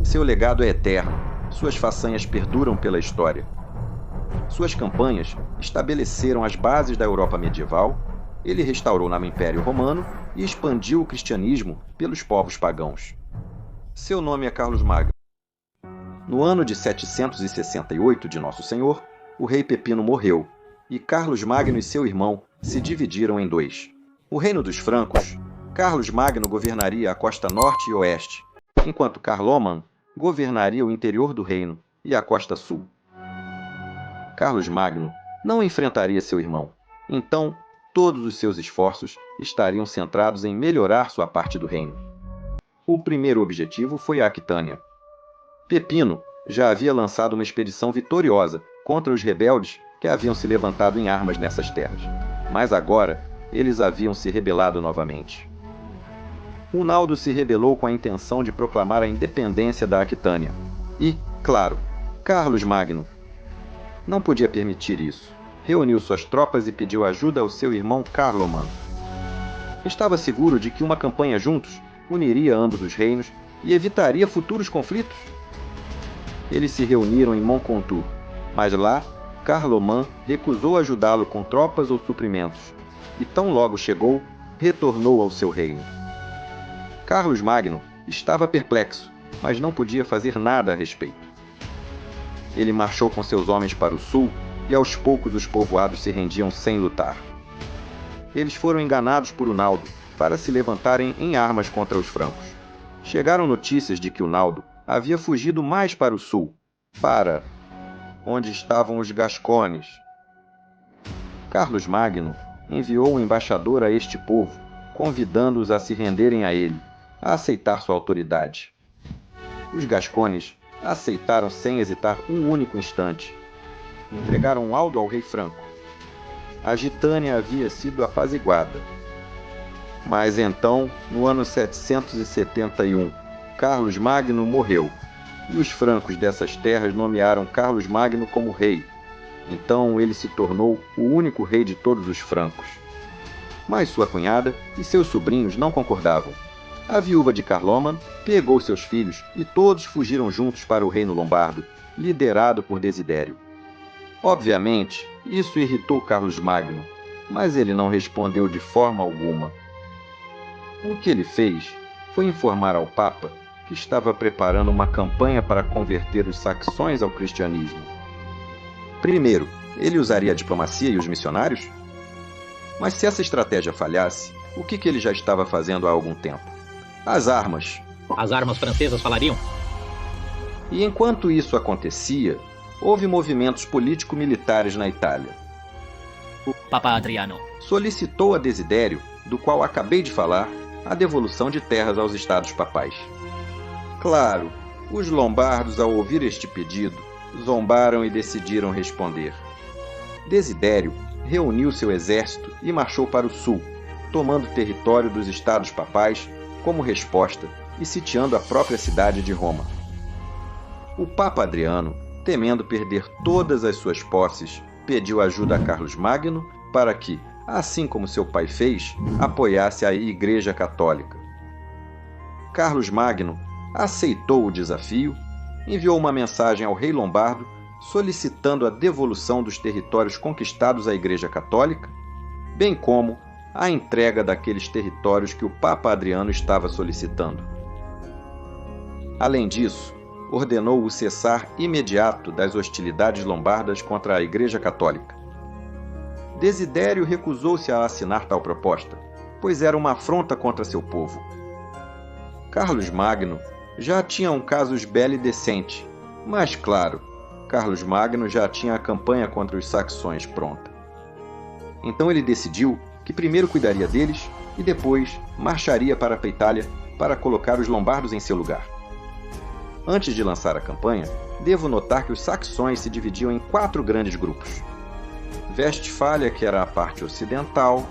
Seu legado é eterno, suas façanhas perduram pela história. Suas campanhas estabeleceram as bases da Europa medieval, ele restaurou no Império Romano e expandiu o cristianismo pelos povos pagãos. Seu nome é Carlos Magno. No ano de 768 de Nosso Senhor, o rei Pepino morreu, e Carlos Magno e seu irmão se dividiram em dois. O reino dos francos, Carlos Magno governaria a costa norte e oeste, enquanto Carloman governaria o interior do reino e a costa sul. Carlos Magno não enfrentaria seu irmão, então todos os seus esforços estariam centrados em melhorar sua parte do reino. O primeiro objetivo foi a Aquitânia. Pepino já havia lançado uma expedição vitoriosa contra os rebeldes que haviam se levantado em armas nessas terras, mas agora eles haviam se rebelado novamente. O Naldo se rebelou com a intenção de proclamar a independência da Aquitânia. E, claro, Carlos Magno não podia permitir isso. Reuniu suas tropas e pediu ajuda ao seu irmão Carloman. Estava seguro de que uma campanha juntos uniria ambos os reinos e evitaria futuros conflitos. Eles se reuniram em Moncontour, mas lá Carloman recusou ajudá-lo com tropas ou suprimentos, e tão logo chegou, retornou ao seu reino. Carlos Magno estava perplexo, mas não podia fazer nada a respeito. Ele marchou com seus homens para o sul e aos poucos os povoados se rendiam sem lutar. Eles foram enganados por Naldo para se levantarem em armas contra os francos. Chegaram notícias de que o Naldo havia fugido mais para o sul, para onde estavam os gascones. Carlos Magno enviou um embaixador a este povo, convidando-os a se renderem a ele, a aceitar sua autoridade. Os gascones aceitaram sem hesitar um único instante. Entregaram Aldo ao rei franco. A Gitânia havia sido apaziguada. Mas então, no ano 771, Carlos Magno morreu, e os francos dessas terras nomearam Carlos Magno como rei. Então ele se tornou o único rei de todos os francos. Mas sua cunhada e seus sobrinhos não concordavam. A viúva de Carloman pegou seus filhos e todos fugiram juntos para o reino lombardo, liderado por Desidério. Obviamente, isso irritou Carlos Magno, mas ele não respondeu de forma alguma. O que ele fez foi informar ao Papa que estava preparando uma campanha para converter os saxões ao cristianismo. Primeiro, ele usaria a diplomacia e os missionários? Mas se essa estratégia falhasse, o que ele já estava fazendo há algum tempo? As armas. As armas francesas falariam? E enquanto isso acontecia, houve movimentos político-militares na Itália. O Papa Adriano solicitou a Desidério, do qual acabei de falar, a devolução de terras aos estados papais. Claro, os lombardos, ao ouvir este pedido, zombaram e decidiram responder. Desidério reuniu seu exército e marchou para o sul, tomando território dos estados papais como resposta e sitiando a própria cidade de Roma. O Papa Adriano, temendo perder todas as suas posses, pediu ajuda a Carlos Magno para que, assim como seu pai fez, apoiasse a Igreja Católica. Carlos Magno aceitou o desafio, enviou uma mensagem ao rei lombardo solicitando a devolução dos territórios conquistados à Igreja Católica, bem como a entrega daqueles territórios que o Papa Adriano estava solicitando. Além disso, ordenou o cessar imediato das hostilidades lombardas contra a Igreja Católica. Desidério recusou-se a assinar tal proposta, pois era uma afronta contra seu povo. Carlos Magno já tinha um casus belli decente, mas claro, Carlos Magno já tinha a campanha contra os saxões pronta. Então ele decidiu que primeiro cuidaria deles e depois marcharia para a Itália para colocar os lombardos em seu lugar. Antes de lançar a campanha, devo notar que os saxões se dividiam em 4 grandes grupos. Westfália, que era a parte ocidental,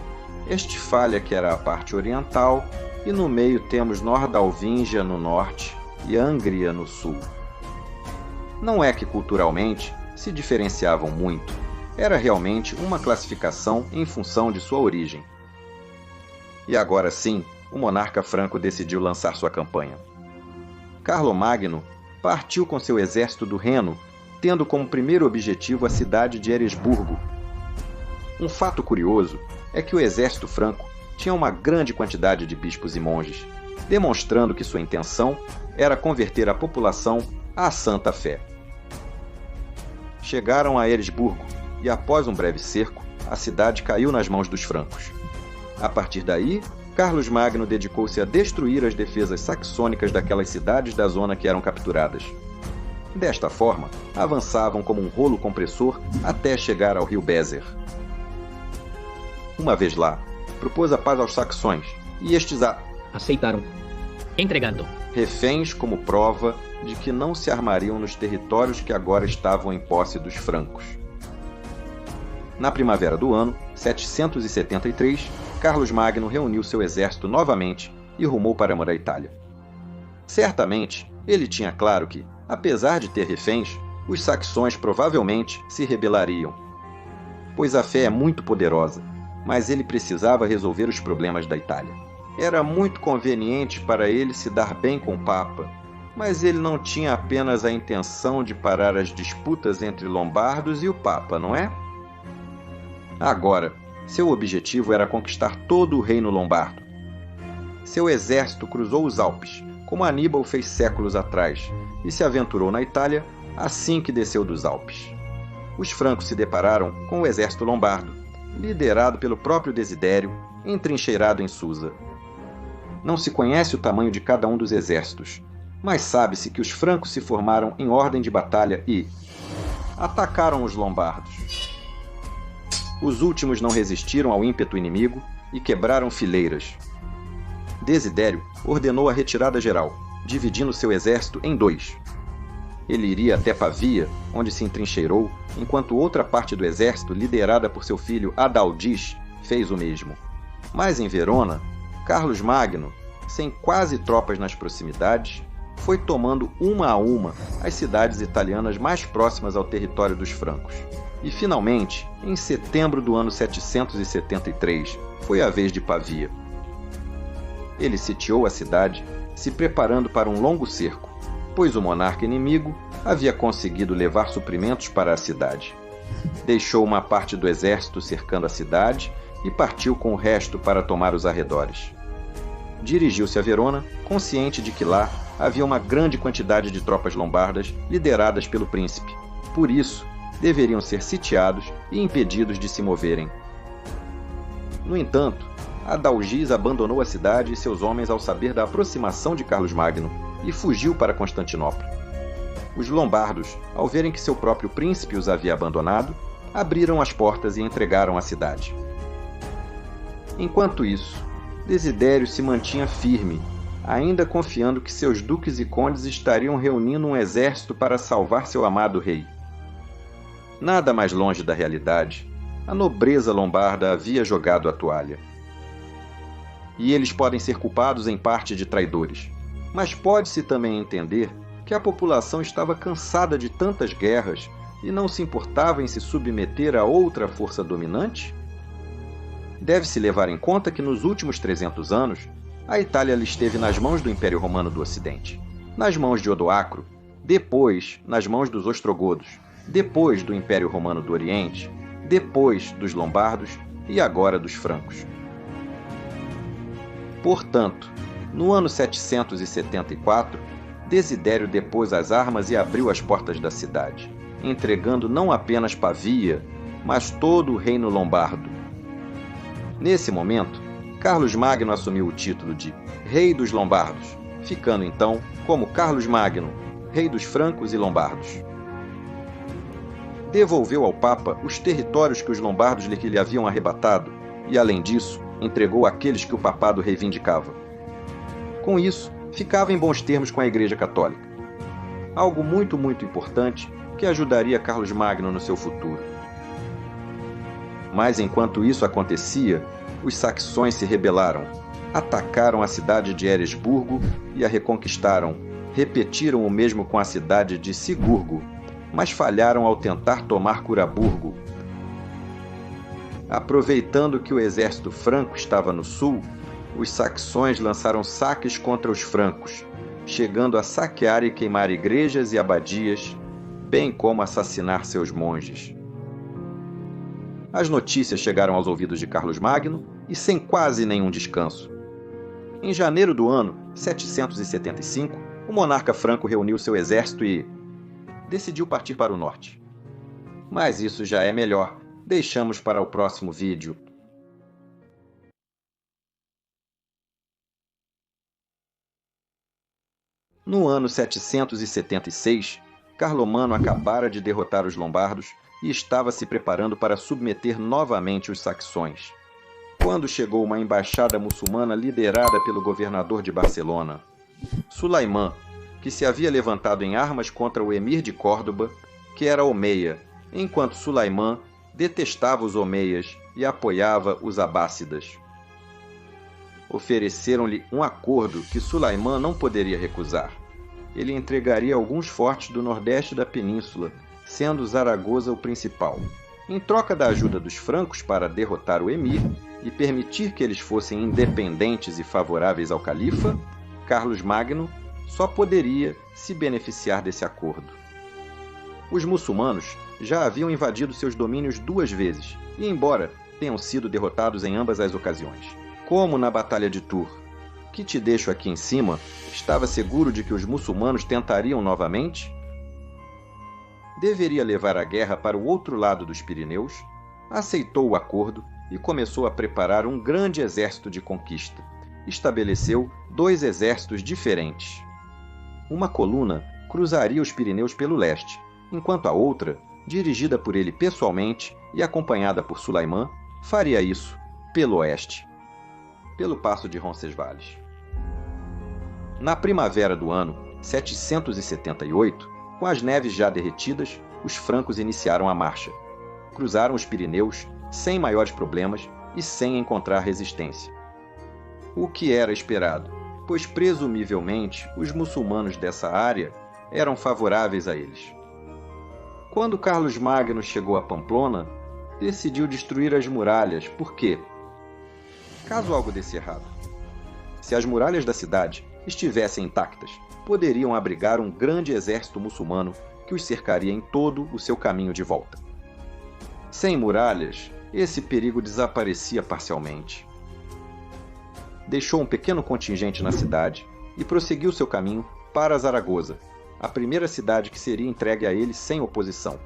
Estfália, que era a parte oriental, e no meio temos Nordalvíngia no norte e Angria no sul. Não é que culturalmente se diferenciavam muito, era realmente uma classificação em função de sua origem. E agora sim, o monarca franco decidiu lançar sua campanha. Carlomagno partiu com seu exército do Reno, tendo como primeiro objetivo a cidade de Eresburgo. Um fato curioso é que o exército franco tinha uma grande quantidade de bispos e monges, demonstrando que sua intenção era converter a população à santa fé. Chegaram a Eresburgo e, após um breve cerco, a cidade caiu nas mãos dos francos. A partir daí, Carlos Magno dedicou-se a destruir as defesas saxônicas daquelas cidades da zona que eram capturadas. Desta forma, avançavam como um rolo compressor até chegar ao rio Bézer. Uma vez lá, propôs a paz aos saxões, e estes aceitaram, entregando reféns como prova de que não se armariam nos territórios que agora estavam em posse dos francos. Na primavera do ano 773, Carlos Magno reuniu seu exército novamente e rumou para a Itália. Certamente, ele tinha claro que, apesar de ter reféns, os saxões provavelmente se rebelariam, pois a fé é muito poderosa, mas ele precisava resolver os problemas da Itália. Era muito conveniente para ele se dar bem com o Papa, mas ele não tinha apenas a intenção de parar as disputas entre lombardos e o Papa, não é? Agora, seu objetivo era conquistar todo o reino lombardo. Seu exército cruzou os Alpes, como Aníbal fez séculos atrás, e se aventurou na Itália assim que desceu dos Alpes. Os francos se depararam com o exército lombardo, liderado pelo próprio Desidério, entrincheirado em Susa. Não se conhece o tamanho de cada um dos exércitos, mas sabe-se que os francos se formaram em ordem de batalha e atacaram os lombardos. Os últimos não resistiram ao ímpeto inimigo e quebraram fileiras. Desidério ordenou a retirada geral, dividindo seu exército em dois. Ele iria até Pavia, onde se entrincheirou, enquanto outra parte do exército, liderada por seu filho Adalgis, fez o mesmo. Mas em Verona, Carlos Magno, sem quase tropas nas proximidades, foi tomando uma a uma as cidades italianas mais próximas ao território dos francos. E, finalmente, em setembro do ano 773, foi a vez de Pavia. Ele sitiou a cidade, se preparando para um longo cerco, pois o monarca inimigo havia conseguido levar suprimentos para a cidade. Deixou uma parte do exército cercando a cidade e partiu com o resto para tomar os arredores. Dirigiu-se a Verona, consciente de que lá havia uma grande quantidade de tropas lombardas lideradas pelo príncipe. Por isso, deveriam ser sitiados e impedidos de se moverem. No entanto, Adalgis abandonou a cidade e seus homens ao saber da aproximação de Carlos Magno e fugiu para Constantinopla. Os lombardos, ao verem que seu próprio príncipe os havia abandonado, abriram as portas e entregaram a cidade. Enquanto isso, Desidério se mantinha firme, ainda confiando que seus duques e condes estariam reunindo um exército para salvar seu amado rei. Nada mais longe da realidade, a nobreza lombarda havia jogado a toalha. E eles podem ser culpados em parte de traidores, mas pode-se também entender que a população estava cansada de tantas guerras e não se importava em se submeter a outra força dominante? Deve-se levar em conta que nos últimos 300 anos, a Itália esteve nas mãos do Império Romano do Ocidente, nas mãos de Odoacro, depois nas mãos dos ostrogodos, depois do Império Romano do Oriente, depois dos lombardos e agora dos francos. Portanto, no ano 774, Desidério depôs as armas e abriu as portas da cidade, entregando não apenas Pavia, mas todo o reino lombardo. Nesse momento, Carlos Magno assumiu o título de Rei dos Lombardos, ficando então como Carlos Magno, Rei dos Francos e Lombardos. Devolveu ao Papa os territórios que os lombardos lhe haviam arrebatado e, além disso, entregou aqueles que o papado reivindicava. Com isso, ficava em bons termos com a Igreja Católica. Algo muito importante que ajudaria Carlos Magno no seu futuro. Mas enquanto isso acontecia, os saxões se rebelaram, atacaram a cidade de Eresburgo e a reconquistaram. Repetiram o mesmo com a cidade de Sigurgo, mas falharam ao tentar tomar Curaburgo. Aproveitando que o exército franco estava no sul, os saxões lançaram saques contra os francos, chegando a saquear e queimar igrejas e abadias, bem como assassinar seus monges. As notícias chegaram aos ouvidos de Carlos Magno e sem quase nenhum descanso. Em janeiro do ano 775, o monarca franco reuniu seu exército e decidiu partir para o norte. Mas isso já é melhor. Deixamos para o próximo vídeo. No ano 776, Carlomano acabara de derrotar os lombardos e estava se preparando para submeter novamente os saxões, quando chegou uma embaixada muçulmana liderada pelo governador de Barcelona, Sulaimã, que se havia levantado em armas contra o emir de Córdoba, que era omeia, enquanto Sulaimã detestava os omeias e apoiava os abássidas. Ofereceram-lhe um acordo que Sulaimã não poderia recusar. Ele entregaria alguns fortes do nordeste da península, sendo Zaragoza o principal. Em troca da ajuda dos francos para derrotar o emir e permitir que eles fossem independentes e favoráveis ao califa, Carlos Magno só poderia se beneficiar desse acordo. Os muçulmanos já haviam invadido seus domínios 2 vezes, e embora tenham sido derrotados em ambas as ocasiões, como na Batalha de Tours, que te deixo aqui em cima, estava seguro de que os muçulmanos tentariam novamente? Deveria levar a guerra para o outro lado dos Pirineus, aceitou o acordo e começou a preparar um grande exército de conquista. Estabeleceu 2 exércitos diferentes. Uma coluna cruzaria os Pirineus pelo leste, enquanto a outra, dirigida por ele pessoalmente e acompanhada por Sulaimã, faria isso pelo oeste, pelo passo de Roncesvalles. Na primavera do ano 778, com as neves já derretidas, os francos iniciaram a marcha. Cruzaram os Pirineus sem maiores problemas e sem encontrar resistência. O que era esperado, pois presumivelmente os muçulmanos dessa área eram favoráveis a eles. Quando Carlos Magno chegou a Pamplona, decidiu destruir as muralhas, porque, caso algo desse errado, se as muralhas da cidade estivessem intactas, poderiam abrigar um grande exército muçulmano que os cercaria em todo o seu caminho de volta. Sem muralhas, esse perigo desaparecia parcialmente. Deixou um pequeno contingente na cidade e prosseguiu seu caminho para Zaragoza, a primeira cidade que seria entregue a ele sem oposição.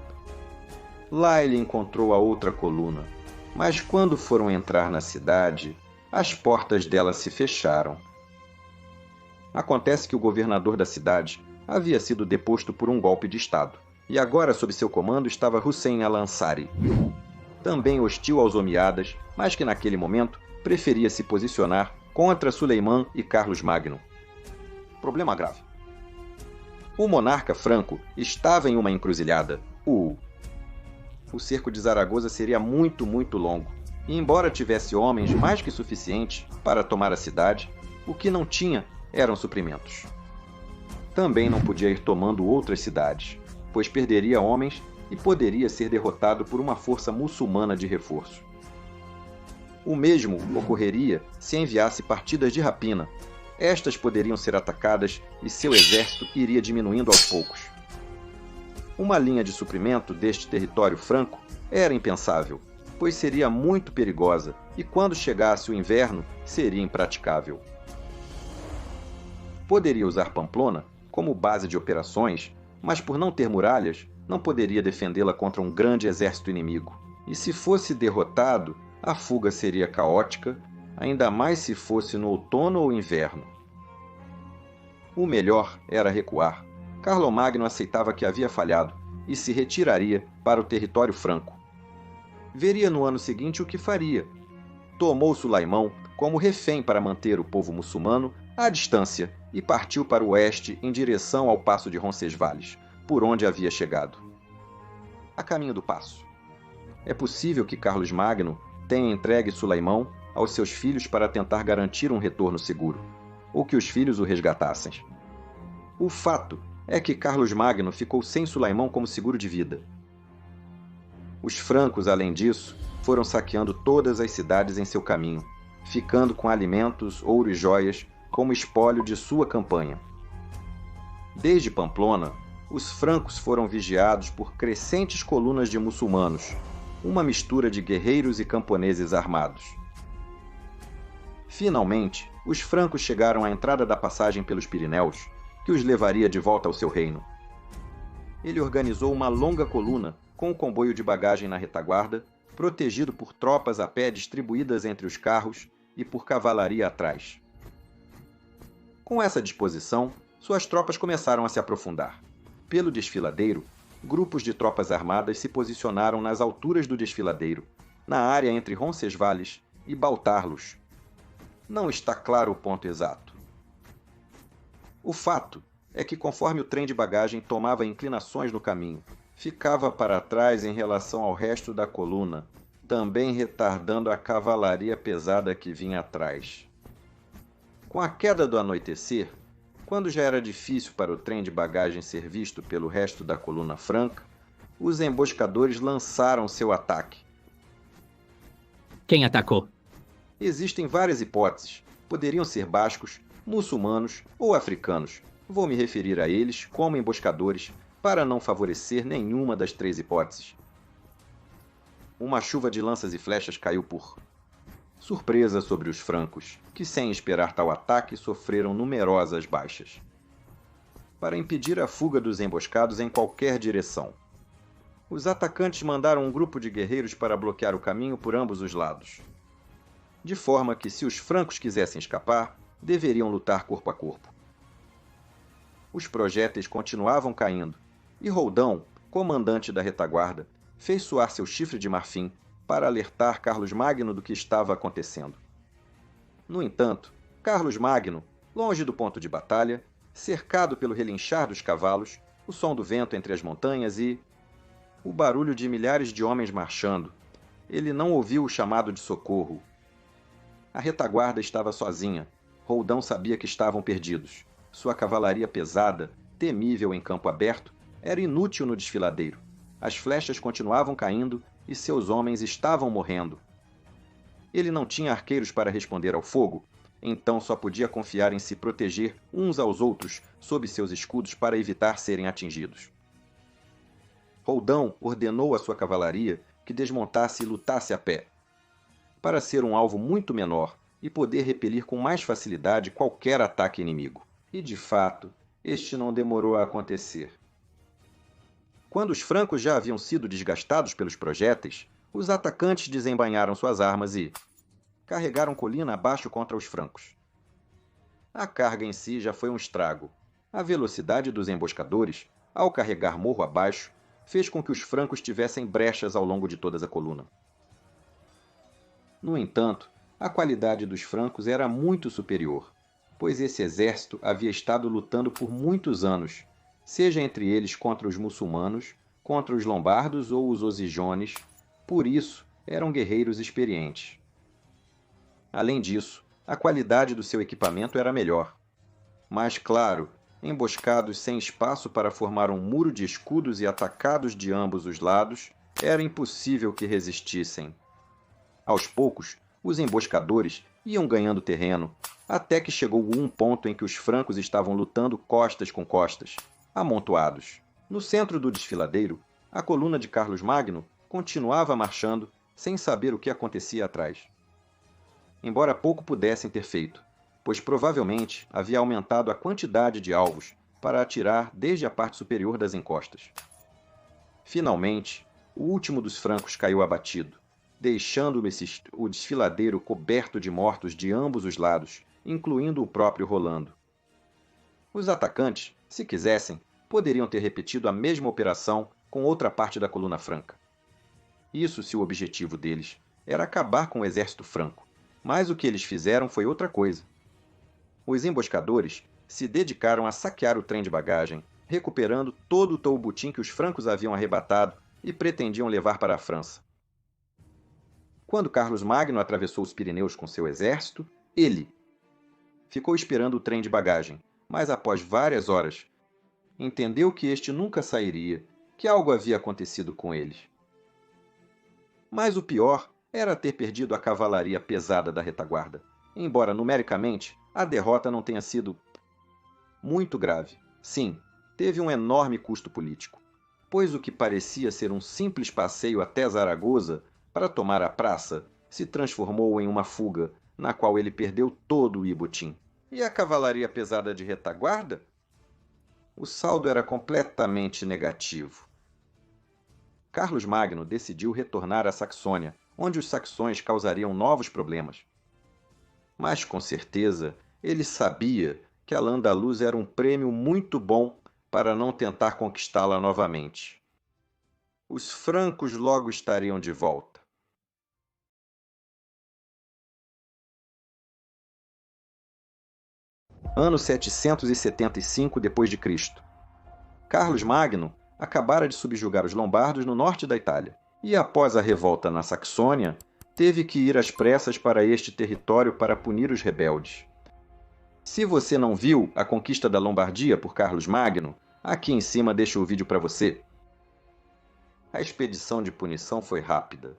Lá ele encontrou a outra coluna, mas quando foram entrar na cidade, as portas dela se fecharam. Acontece que o governador da cidade havia sido deposto por um golpe de Estado, e agora sob seu comando estava Hussein al-Ansari, também hostil aos Omíadas, mas que naquele momento preferia se posicionar contra Suleimã e Carlos Magno. Problema grave. O monarca franco estava em uma encruzilhada. O cerco de Zaragoza seria muito longo, e embora tivesse homens mais que suficientes para tomar a cidade, o que não tinha eram suprimentos. Também não podia ir tomando outras cidades, pois perderia homens e poderia ser derrotado por uma força muçulmana de reforço. O mesmo ocorreria se enviasse partidas de rapina. Estas poderiam ser atacadas e seu exército iria diminuindo aos poucos. Uma linha de suprimento deste território franco era impensável, pois seria muito perigosa e quando chegasse o inverno seria impraticável. Poderia usar Pamplona como base de operações, mas por não ter muralhas, não poderia defendê-la contra um grande exército inimigo. E se fosse derrotado, a fuga seria caótica, ainda mais se fosse no outono ou inverno. O melhor era recuar. Carlomagno aceitava que havia falhado e se retiraria para o território franco. Veria no ano seguinte o que faria. Tomou Sulaimão como refém para manter o povo muçulmano à distância e partiu para o oeste em direção ao passo de Roncesvalles, por onde havia chegado. A caminho do passo. É possível que Carlos Magno tenha entregue Sulaimão aos seus filhos para tentar garantir um retorno seguro, ou que os filhos o resgatassem. O fato é que Carlos Magno ficou sem Sulaimão como seguro de vida. Os francos, além disso, foram saqueando todas as cidades em seu caminho, ficando com alimentos, ouro e joias como espólio de sua campanha. Desde Pamplona, os francos foram vigiados por crescentes colunas de muçulmanos, uma mistura de guerreiros e camponeses armados. Finalmente, os francos chegaram à entrada da passagem pelos Pirineus, que os levaria de volta ao seu reino. Ele organizou uma longa coluna com o comboio de bagagem na retaguarda, protegido por tropas a pé distribuídas entre os carros e por cavalaria atrás. Com essa disposição, suas tropas começaram a se aprofundar. Pelo desfiladeiro, grupos de tropas armadas se posicionaram nas alturas do desfiladeiro, na área entre Roncesvalles e Baltarlos. Não está claro o ponto exato. O fato é que conforme o trem de bagagem tomava inclinações no caminho, ficava para trás em relação ao resto da coluna, também retardando a cavalaria pesada que vinha atrás. Com a queda do anoitecer, quando já era difícil para o trem de bagagem ser visto pelo resto da coluna franca, os emboscadores lançaram seu ataque. Quem atacou? Existem várias hipóteses. Poderiam ser bascos, muçulmanos ou africanos. Vou me referir a eles como emboscadores para não favorecer nenhuma das três hipóteses. Uma chuva de lanças e flechas caiu por surpresa sobre os francos, que sem esperar tal ataque sofreram numerosas baixas. Para impedir a fuga dos emboscados em qualquer direção, os atacantes mandaram um grupo de guerreiros para bloquear o caminho por ambos os lados, de forma que, se os francos quisessem escapar, deveriam lutar corpo a corpo. Os projéteis continuavam caindo, e Roldão, comandante da retaguarda, fez soar seu chifre de marfim para alertar Carlos Magno do que estava acontecendo. No entanto, Carlos Magno, longe do ponto de batalha, cercado pelo relinchar dos cavalos, o som do vento entre as montanhas e o barulho de milhares de homens marchando, ele não ouviu o chamado de socorro. A retaguarda estava sozinha. Roldão sabia que estavam perdidos. Sua cavalaria pesada, temível em campo aberto, era inútil no desfiladeiro. As flechas continuavam caindo e seus homens estavam morrendo. Ele não tinha arqueiros para responder ao fogo, então só podia confiar em se proteger uns aos outros sob seus escudos para evitar serem atingidos. Roldão ordenou à sua cavalaria que desmontasse e lutasse a pé, para ser um alvo muito menor e poder repelir com mais facilidade qualquer ataque inimigo. E, de fato, este não demorou a acontecer. Quando os francos já haviam sido desgastados pelos projéteis, os atacantes desembainharam suas armas e carregaram colina abaixo contra os francos. A carga em si já foi um estrago. A velocidade dos emboscadores, ao carregar morro abaixo, fez com que os francos tivessem brechas ao longo de toda a coluna. No entanto, a qualidade dos francos era muito superior, pois esse exército havia estado lutando por muitos anos, seja entre eles contra os muçulmanos, contra os lombardos ou os osigones, por isso eram guerreiros experientes. Além disso, a qualidade do seu equipamento era melhor. Mas, claro, emboscados sem espaço para formar um muro de escudos e atacados de ambos os lados, era impossível que resistissem. Aos poucos, os emboscadores iam ganhando terreno, até que chegou um ponto em que os francos estavam lutando costas com costas, amontoados. No centro do desfiladeiro, a coluna de Carlos Magno continuava marchando, sem saber o que acontecia atrás. Embora pouco pudessem ter feito, pois provavelmente havia aumentado a quantidade de alvos para atirar desde a parte superior das encostas. Finalmente, o último dos francos caiu abatido, deixando o desfiladeiro coberto de mortos de ambos os lados, incluindo o próprio Rolando. Os atacantes, se quisessem, poderiam ter repetido a mesma operação com outra parte da coluna franca. Isso se o objetivo deles era acabar com o exército franco, mas o que eles fizeram foi outra coisa. Os emboscadores se dedicaram a saquear o trem de bagagem, recuperando todo o tolbutim que os francos haviam arrebatado e pretendiam levar para a França. Quando Carlos Magno atravessou os Pirineus com seu exército, ele ficou esperando o trem de bagagem, mas após várias horas, entendeu que este nunca sairia, que algo havia acontecido com eles. Mas o pior era ter perdido a cavalaria pesada da retaguarda, embora numericamente a derrota não tenha sido muito grave. Sim, teve um enorme custo político, pois o que parecia ser um simples passeio até Zaragoza para tomar a praça se transformou em uma fuga, na qual ele perdeu todo o Ibotim. E a cavalaria pesada de retaguarda? O saldo era completamente negativo. Carlos Magno decidiu retornar à Saxônia, onde os saxões causariam novos problemas. Mas com certeza ele sabia que Al-Andalus era um prêmio muito bom para não tentar conquistá-la novamente. Os francos logo estariam de volta. Ano 775 d.C. Carlos Magno acabara de subjugar os lombardos no norte da Itália, e após a revolta na Saxônia, teve que ir às pressas para este território para punir os rebeldes. Se você não viu a conquista da Lombardia por Carlos Magno, aqui em cima deixo o vídeo para você. A expedição de punição foi rápida.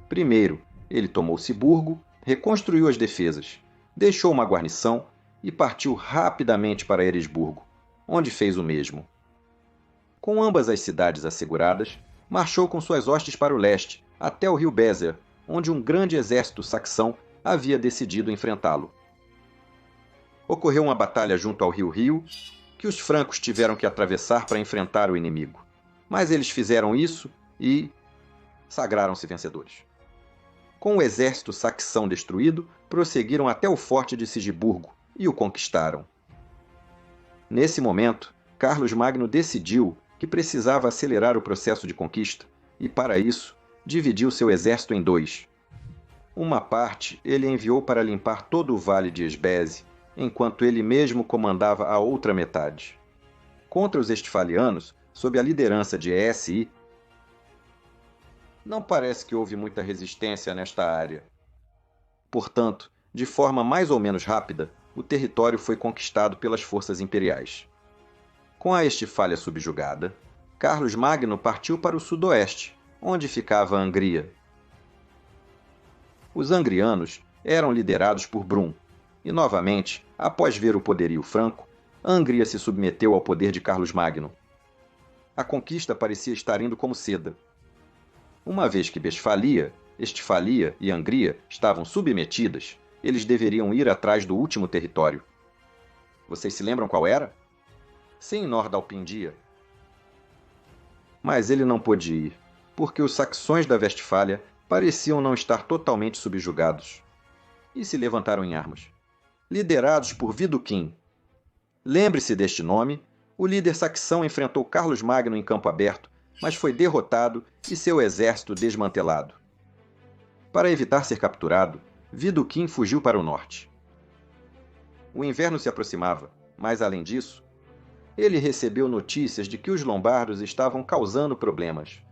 Primeiro, ele tomou Ciburgo, reconstruiu as defesas, deixou uma guarnição e partiu rapidamente para Eresburgo, onde fez o mesmo. Com ambas as cidades asseguradas, marchou com suas hostes para o leste, até o rio Bézer, onde um grande exército saxão havia decidido enfrentá-lo. Ocorreu uma batalha junto ao rio Rio, que os francos tiveram que atravessar para enfrentar o inimigo. Mas eles fizeram isso e sagraram-se vencedores. Com o exército saxão destruído, prosseguiram até o forte de Sigiburgo e o conquistaram. Nesse momento, Carlos Magno decidiu que precisava acelerar o processo de conquista e, para isso, dividiu seu exército em dois. Uma parte ele enviou para limpar todo o vale de Esbeze, enquanto ele mesmo comandava a outra metade. Contra os estfalianos, sob a liderança de Esi, não parece que houve muita resistência nesta área. Portanto, de forma mais ou menos rápida, o território foi conquistado pelas forças imperiais. Com a Estfália subjugada, Carlos Magno partiu para o sudoeste, onde ficava a Angria. Os angrianos eram liderados por Brum, e novamente, após ver o poderio franco, a Angria se submeteu ao poder de Carlos Magno. A conquista parecia estar indo como seda. Uma vez que Estfalia e Angria estavam submetidas, eles deveriam ir atrás do último território. Vocês se lembram qual era? Sim, Nordalpindia. Mas ele não pôde ir, porque os saxões da Westfália pareciam não estar totalmente subjugados. E se levantaram em armas. Liderados por Widukind. Lembre-se deste nome, o líder saxão enfrentou Carlos Magno em campo aberto, mas foi derrotado e seu exército desmantelado. Para evitar ser capturado, Widukind fugiu para o norte. O inverno se aproximava, mas além disso, ele recebeu notícias de que os lombardos estavam causando problemas.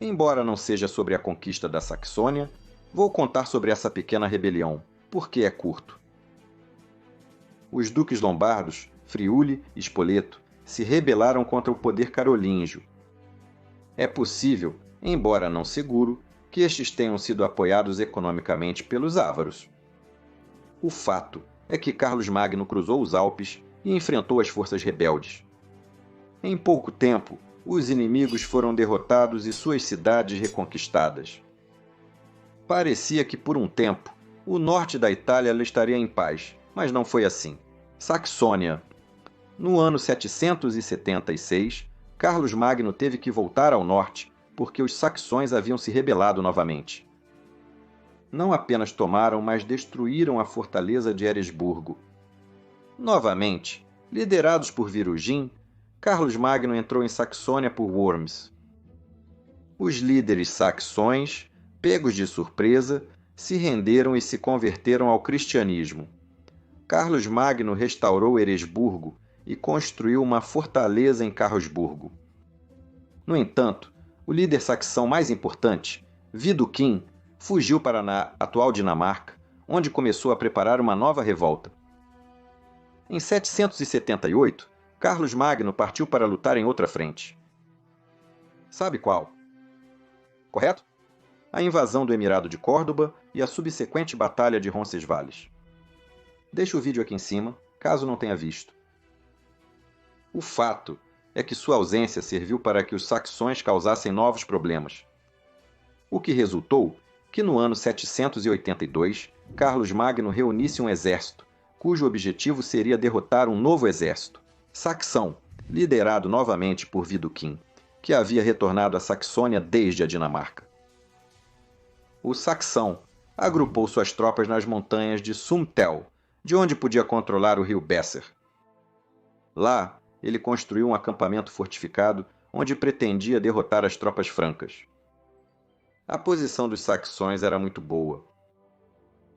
Embora não seja sobre a conquista da Saxônia, vou contar sobre essa pequena rebelião, porque é curto. Os duques lombardos, Friuli e Spoleto, se rebelaram contra o poder carolíngio. É possível, embora não seguro, que estes tenham sido apoiados economicamente pelos ávaros. O fato é que Carlos Magno cruzou os Alpes e enfrentou as forças rebeldes. Em pouco tempo, os inimigos foram derrotados e suas cidades reconquistadas. Parecia que, por um tempo, o norte da Itália estaria em paz, mas não foi assim. Saxônia. No ano 776, Carlos Magno teve que voltar ao norte, porque os saxões haviam se rebelado novamente. Não apenas tomaram, mas destruíram a fortaleza de Eresburgo. Novamente, liderados por Virugin, Carlos Magno entrou em Saxônia por Worms. Os líderes saxões, pegos de surpresa, se renderam e se converteram ao cristianismo. Carlos Magno restaurou Eresburgo e construiu uma fortaleza em Carlsburgo. No entanto, o líder saxão mais importante, Widukind, fugiu para a atual Dinamarca, onde começou a preparar uma nova revolta. Em 778, Carlos Magno partiu para lutar em outra frente. Sabe qual? Correto? A invasão do Emirado de Córdoba e a subsequente Batalha de Roncesvalles. Deixa o vídeo aqui em cima, caso não tenha visto. O fato é que sua ausência serviu para que os saxões causassem novos problemas. O que resultou que no ano 782, Carlos Magno reunisse um exército, cujo objetivo seria derrotar um novo exército, saxão, liderado novamente por Widukind, que havia retornado à Saxônia desde a Dinamarca. O saxão agrupou suas tropas nas montanhas de Sumtel, de onde podia controlar o rio Besser. Lá, ele construiu um acampamento fortificado onde pretendia derrotar as tropas francas. A posição dos saxões era muito boa.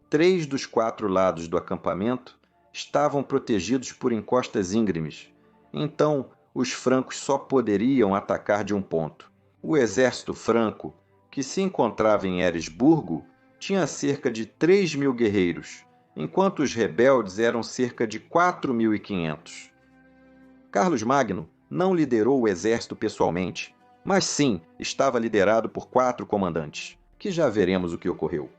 3 dos 4 lados do acampamento estavam protegidos por encostas íngremes, então os francos só poderiam atacar de um ponto. O exército franco, que se encontrava em Eresburgo, tinha cerca de 3.000 guerreiros, enquanto os rebeldes eram cerca de 4.500. Carlos Magno não liderou o exército pessoalmente, mas sim estava liderado por 4 comandantes, que já veremos o que ocorreu.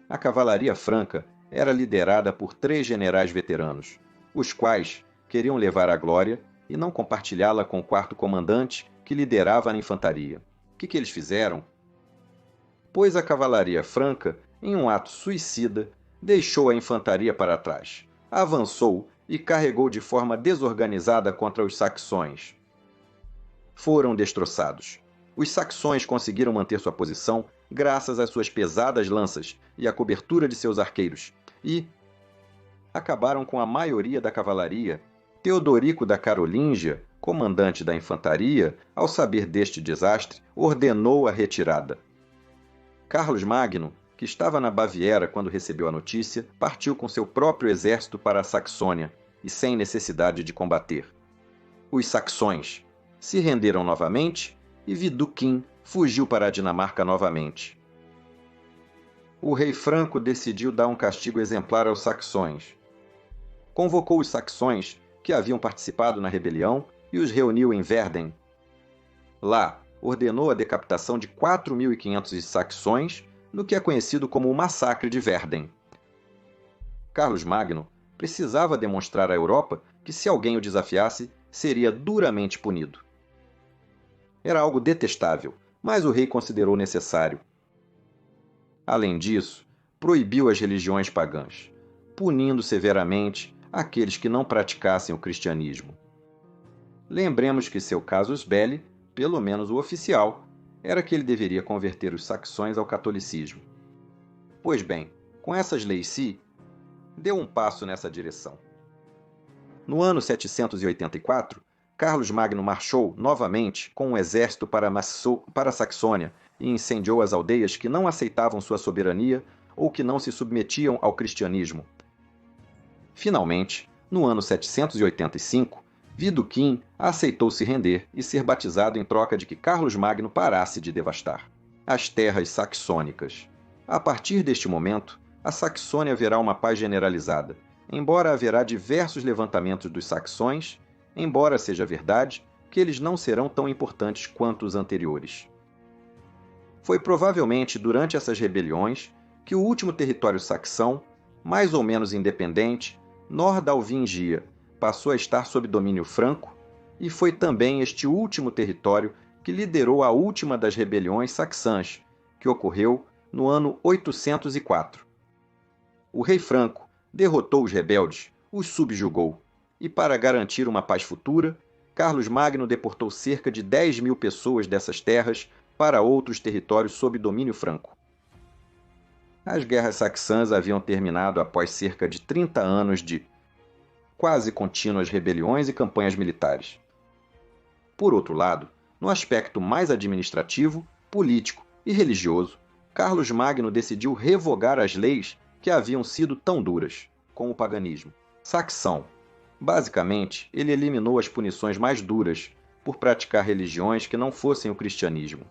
A cavalaria franca era liderada por 3 generais veteranos, os quais queriam levar a glória e não compartilhá-la com o 4º comandante que liderava a infantaria. O que eles fizeram? Pois a cavalaria franca, em um ato suicida, deixou a infantaria para trás, avançou e carregou de forma desorganizada contra os saxões. Foram destroçados. Os saxões conseguiram manter sua posição graças às suas pesadas lanças e à cobertura de seus arqueiros, e acabaram com a maioria da cavalaria. Teodorico da Carolíngia, comandante da infantaria, ao saber deste desastre, ordenou a retirada. Carlos Magno, que estava na Baviera quando recebeu a notícia, partiu com seu próprio exército para a Saxônia, e sem necessidade de combater. Os saxões se renderam novamente e Widukind fugiu para a Dinamarca novamente. O rei franco decidiu dar um castigo exemplar aos saxões. Convocou os saxões que haviam participado na rebelião e os reuniu em Verden. Lá, ordenou a decapitação de 4.500 saxões no que é conhecido como o Massacre de Verden. Carlos Magno precisava demonstrar à Europa que se alguém o desafiasse, seria duramente punido. Era algo detestável, mas o rei considerou necessário. Além disso, proibiu as religiões pagãs, punindo severamente aqueles que não praticassem o cristianismo. Lembremos que seu casus belli, pelo menos o oficial, era que ele deveria converter os saxões ao catolicismo. Pois bem, com essas leis-si, deu um passo nessa direção. No ano 784, Carlos Magno marchou novamente com um exército para a Saxônia e incendiou as aldeias que não aceitavam sua soberania ou que não se submetiam ao cristianismo. Finalmente, no ano 785, Widukind aceitou se render e ser batizado em troca de que Carlos Magno parasse de devastar as terras saxônicas. A partir deste momento, a Saxônia verá uma paz generalizada, embora haverá diversos levantamentos dos saxões, embora seja verdade que eles não serão tão importantes quanto os anteriores. Foi provavelmente durante essas rebeliões que o último território saxão, mais ou menos independente, Nordalvingia, passou a estar sob domínio franco, e foi também este último território que liderou a última das rebeliões saxãs, que ocorreu no ano 804. O rei franco derrotou os rebeldes, os subjugou, e para garantir uma paz futura, Carlos Magno deportou cerca de 10.000 pessoas dessas terras para outros territórios sob domínio franco. As guerras saxãs haviam terminado após cerca de 30 anos de quase contínuas rebeliões e campanhas militares. Por outro lado, no aspecto mais administrativo, político e religioso, Carlos Magno decidiu revogar as leis que haviam sido tão duras, com o paganismo saxão. Basicamente, ele eliminou as punições mais duras por praticar religiões que não fossem o cristianismo.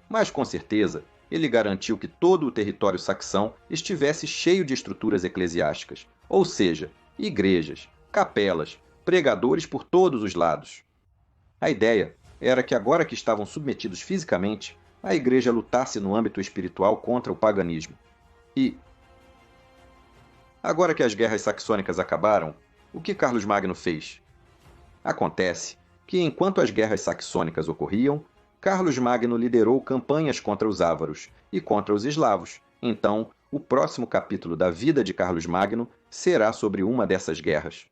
Mas, com certeza, ele garantiu que todo o território saxão estivesse cheio de estruturas eclesiásticas, ou seja, igrejas, capelas, pregadores por todos os lados. A ideia era que agora que estavam submetidos fisicamente, a igreja lutasse no âmbito espiritual contra o paganismo. E, agora que as guerras saxônicas acabaram, o que Carlos Magno fez? Acontece que, enquanto as guerras saxônicas ocorriam, Carlos Magno liderou campanhas contra os ávaros e contra os eslavos. Então, o próximo capítulo da vida de Carlos Magno será sobre uma dessas guerras.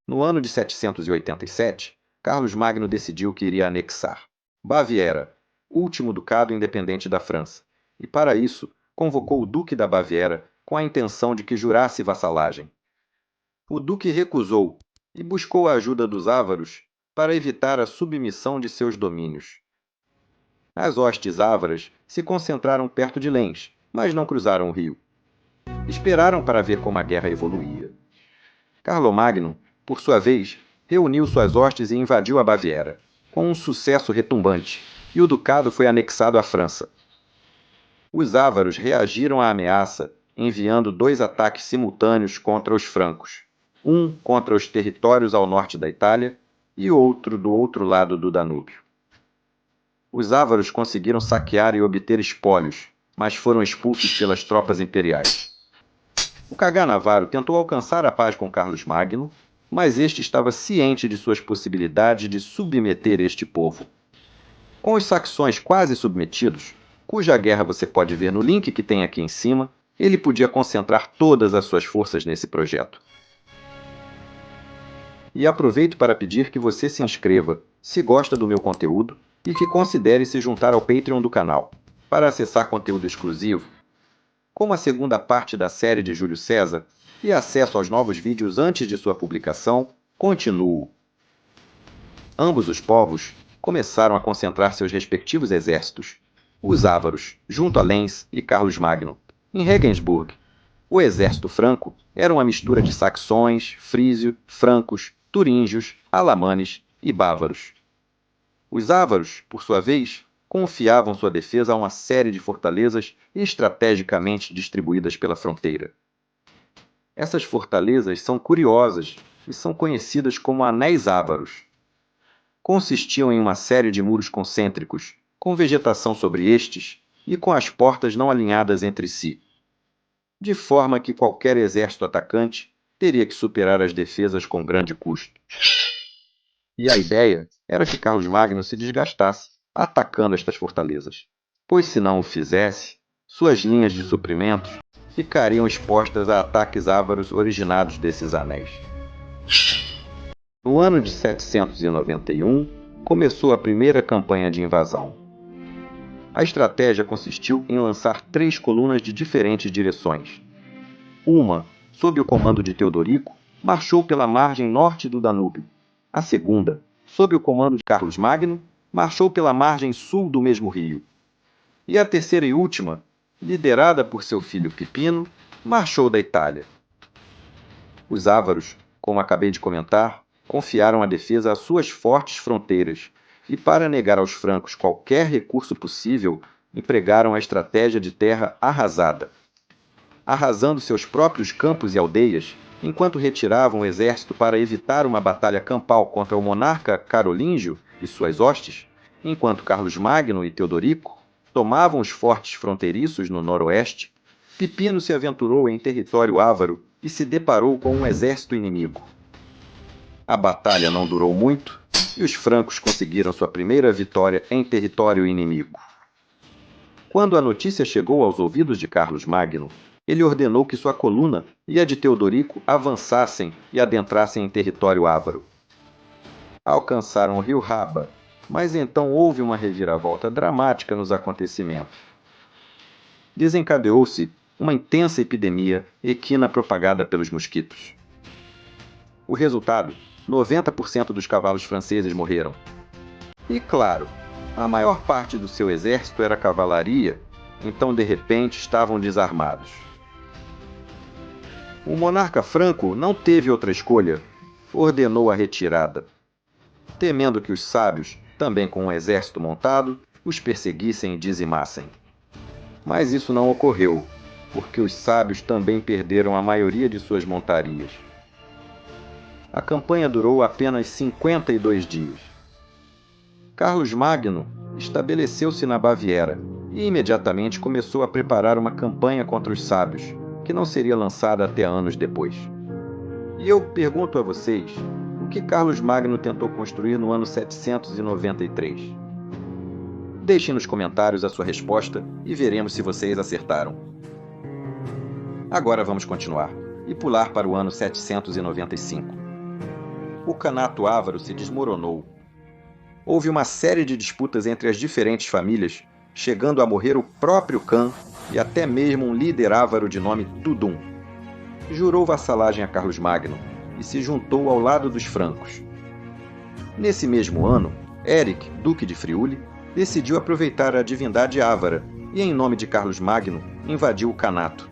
No ano de 787, Carlos Magno decidiu que iria anexar Baviera, último ducado independente da França, e para isso convocou o Duque da Baviera com a intenção de que jurasse vassalagem. O duque recusou e buscou a ajuda dos ávaros para evitar a submissão de seus domínios. As hostes ávaras se concentraram perto de Lens, mas não cruzaram o rio. Esperaram para ver como a guerra evoluía. Carlomagno, por sua vez, reuniu suas hostes e invadiu a Baviera, com um sucesso retumbante, e o ducado foi anexado à França. Os ávaros reagiram à ameaça, enviando 2 ataques simultâneos contra os francos, um contra os territórios ao norte da Itália e outro do outro lado do Danúbio. Os ávaros conseguiram saquear e obter espólios, mas foram expulsos pelas tropas imperiais. O Kagan Navarro tentou alcançar a paz com Carlos Magno, mas este estava ciente de suas possibilidades de submeter este povo. Com os saxões quase submetidos, cuja guerra você pode ver no link que tem aqui em cima, ele podia concentrar todas as suas forças nesse projeto. E aproveito para pedir que você se inscreva, se gosta do meu conteúdo, e que considere se juntar ao Patreon do canal, para acessar conteúdo exclusivo, como a segunda parte da série de Júlio César, e acesso aos novos vídeos antes de sua publicação, continuo. Ambos os povos começaram a concentrar seus respectivos exércitos. Os ávaros, junto a Lens e Carlos Magno, em Regensburg. O exército franco era uma mistura de saxões, frísio, francos, turíngios, alamanes e bávaros. Os ávaros, por sua vez, confiavam sua defesa a uma série de fortalezas estrategicamente distribuídas pela fronteira. Essas fortalezas são curiosas e são conhecidas como anéis ávaros. Consistiam em uma série de muros concêntricos, com vegetação sobre estes e com as portas não alinhadas entre si, de forma que qualquer exército atacante teria que superar as defesas com grande custo. E a ideia era que Carlos Magno se desgastasse atacando estas fortalezas, pois se não o fizesse, suas linhas de suprimentos ficariam expostas a ataques ávaros originados desses anéis. No ano de 791, começou a primeira campanha de invasão. A estratégia consistiu em lançar 3 colunas de diferentes direções. Uma, sob o comando de Teodorico, marchou pela margem norte do Danúbio. A segunda, sob o comando de Carlos Magno, marchou pela margem sul do mesmo rio. E a terceira e última, liderada por seu filho Pipino, marchou da Itália. Os ávaros, como acabei de comentar, confiaram a defesa às suas fortes fronteiras e, para negar aos francos qualquer recurso possível, empregaram a estratégia de terra arrasada. Arrasando seus próprios campos e aldeias, enquanto retiravam o exército para evitar uma batalha campal contra o monarca carolíngio e suas hostes, enquanto Carlos Magno e Teodorico tomavam os fortes fronteiriços no noroeste, Pipino se aventurou em território ávaro e se deparou com um exército inimigo. A batalha não durou muito e os francos conseguiram sua primeira vitória em território inimigo. Quando a notícia chegou aos ouvidos de Carlos Magno, ele ordenou que sua coluna e a de Teodorico avançassem e adentrassem em território ávaro. Alcançaram o rio Raba, mas então houve uma reviravolta dramática nos acontecimentos. Desencadeou-se uma intensa epidemia equina propagada pelos mosquitos. O resultado: 90% dos cavalos franceses morreram. E claro, a maior parte do seu exército era cavalaria, então de repente estavam desarmados. O monarca franco não teve outra escolha, ordenou a retirada, temendo que os sábios, também com um exército montado, os perseguissem e dizimassem. Mas isso não ocorreu, porque os sábios também perderam a maioria de suas montarias. A campanha durou apenas 52 dias. Carlos Magno estabeleceu-se na Baviera e imediatamente começou a preparar uma campanha contra os sábios, que que não seria lançada até anos depois. E eu pergunto a vocês, o que Carlos Magno tentou construir no ano 793? Deixem nos comentários a sua resposta e veremos se vocês acertaram. Agora vamos continuar e pular para o ano 795. O Kanato Ávaro se desmoronou. Houve uma série de disputas entre as diferentes famílias, chegando a morrer o próprio Khan e até mesmo um líder ávaro de nome Tudum. Jurou vassalagem a Carlos Magno e se juntou ao lado dos francos. Nesse mesmo ano, Éric, duque de Friuli, decidiu aproveitar a divindade ávara e, em nome de Carlos Magno, invadiu o Kanato.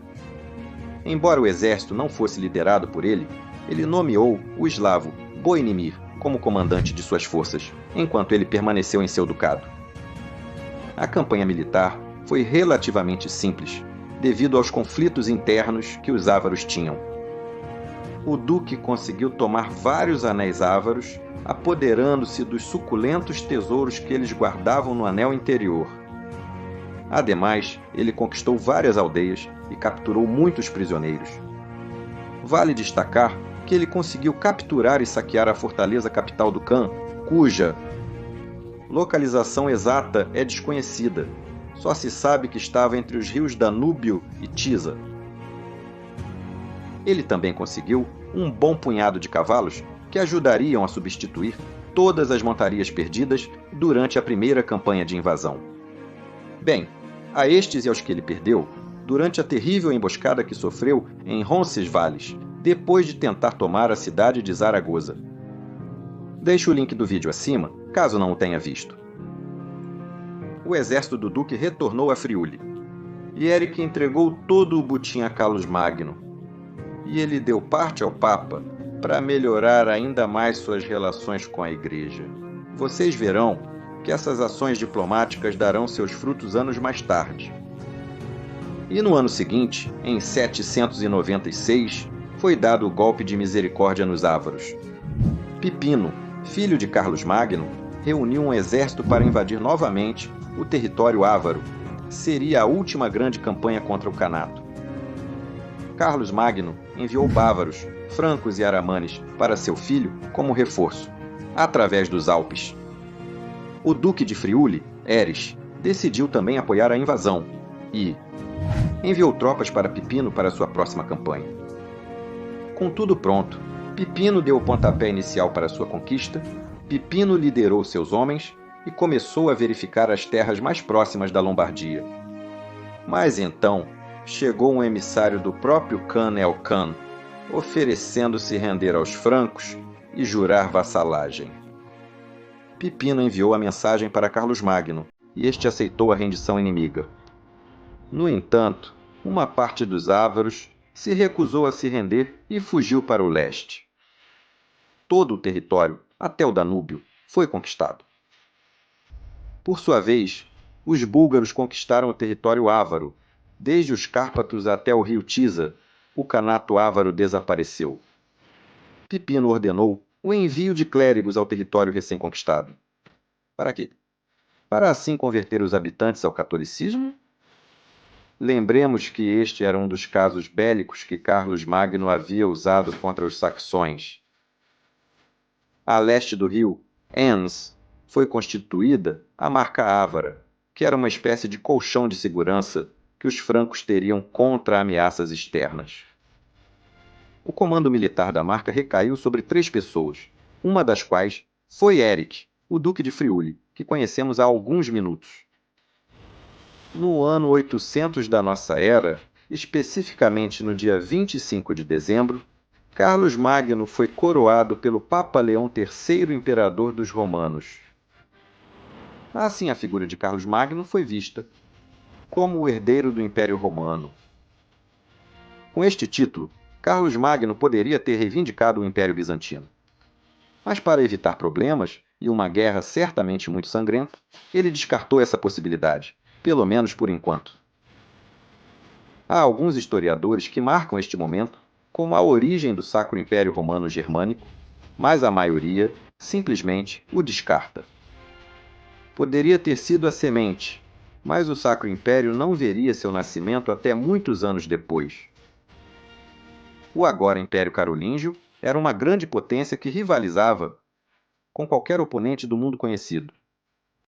Embora o exército não fosse liderado por ele, ele nomeou o eslavo Boimir como comandante de suas forças, enquanto ele permaneceu em seu ducado. A campanha militar foi relativamente simples, devido aos conflitos internos que os ávaros tinham. O duque conseguiu tomar vários anéis ávaros, apoderando-se dos suculentos tesouros que eles guardavam no anel interior. Ademais, ele conquistou várias aldeias e capturou muitos prisioneiros. Vale destacar que ele conseguiu capturar e saquear a fortaleza capital do Khan, cuja localização exata é desconhecida. Só se sabe que estava entre os rios Danúbio e Tisa. Ele também conseguiu um bom punhado de cavalos que ajudariam a substituir todas as montarias perdidas durante a primeira campanha de invasão. Bem, a estes e aos que ele perdeu, durante a terrível emboscada que sofreu em Roncesvalles, depois de tentar tomar a cidade de Zaragoza. Deixo o link do vídeo acima, caso não o tenha visto. O exército do duque retornou a Friuli, e Éric entregou todo o butim a Carlos Magno, e ele deu parte ao Papa para melhorar ainda mais suas relações com a Igreja. Vocês verão que essas ações diplomáticas darão seus frutos anos mais tarde. E no ano seguinte, em 796, foi dado o golpe de misericórdia nos ávaros. Pipino, filho de Carlos Magno, reuniu um exército para invadir novamente o território ávaro. Seria a última grande campanha contra o Kanato. Carlos Magno enviou bávaros, francos e aramanes para seu filho como reforço, através dos Alpes. O duque de Friuli, Eris, decidiu também apoiar a invasão e enviou tropas para Pipino para sua próxima campanha. Com tudo pronto, Pipino deu o pontapé inicial para sua conquista, Pipino liderou seus homens e começou a verificar as terras mais próximas da Lombardia. Mas então, chegou um emissário do próprio Khan el-Khan, oferecendo-se render aos francos e jurar vassalagem. Pipino enviou a mensagem para Carlos Magno, e este aceitou a rendição inimiga. No entanto, uma parte dos ávaros se recusou a se render e fugiu para o leste. Todo o território, até o Danúbio, foi conquistado. Por sua vez, os búlgaros conquistaram o território ávaro. Desde os Cárpatos até o rio Tisa, o Kanato ávaro desapareceu. Pipino ordenou o envio de clérigos ao território recém-conquistado. Para quê? Para assim converter os habitantes ao catolicismo? Lembremos que este era um dos casos bélicos que Carlos Magno havia usado contra os saxões. A leste do rio, Enns, foi constituída a Marca Ávara, que era uma espécie de colchão de segurança que os francos teriam contra ameaças externas. O comando militar da marca recaiu sobre 3 pessoas, uma das quais foi Éric, o duque de Friuli, que conhecemos há alguns minutos. No ano 800 da nossa era, especificamente no dia 25 de dezembro, Carlos Magno foi coroado pelo Papa Leão III, imperador dos romanos. Assim, a figura de Carlos Magno foi vista como o herdeiro do Império Romano. Com este título, Carlos Magno poderia ter reivindicado o Império Bizantino. Mas para evitar problemas e uma guerra certamente muito sangrenta, ele descartou essa possibilidade, pelo menos por enquanto. Há alguns historiadores que marcam este momento como a origem do Sacro Império Romano Germânico, mas a maioria simplesmente o descarta. Poderia ter sido a semente, mas o Sacro Império não veria seu nascimento até muitos anos depois. O agora Império Carolíngio era uma grande potência que rivalizava com qualquer oponente do mundo conhecido.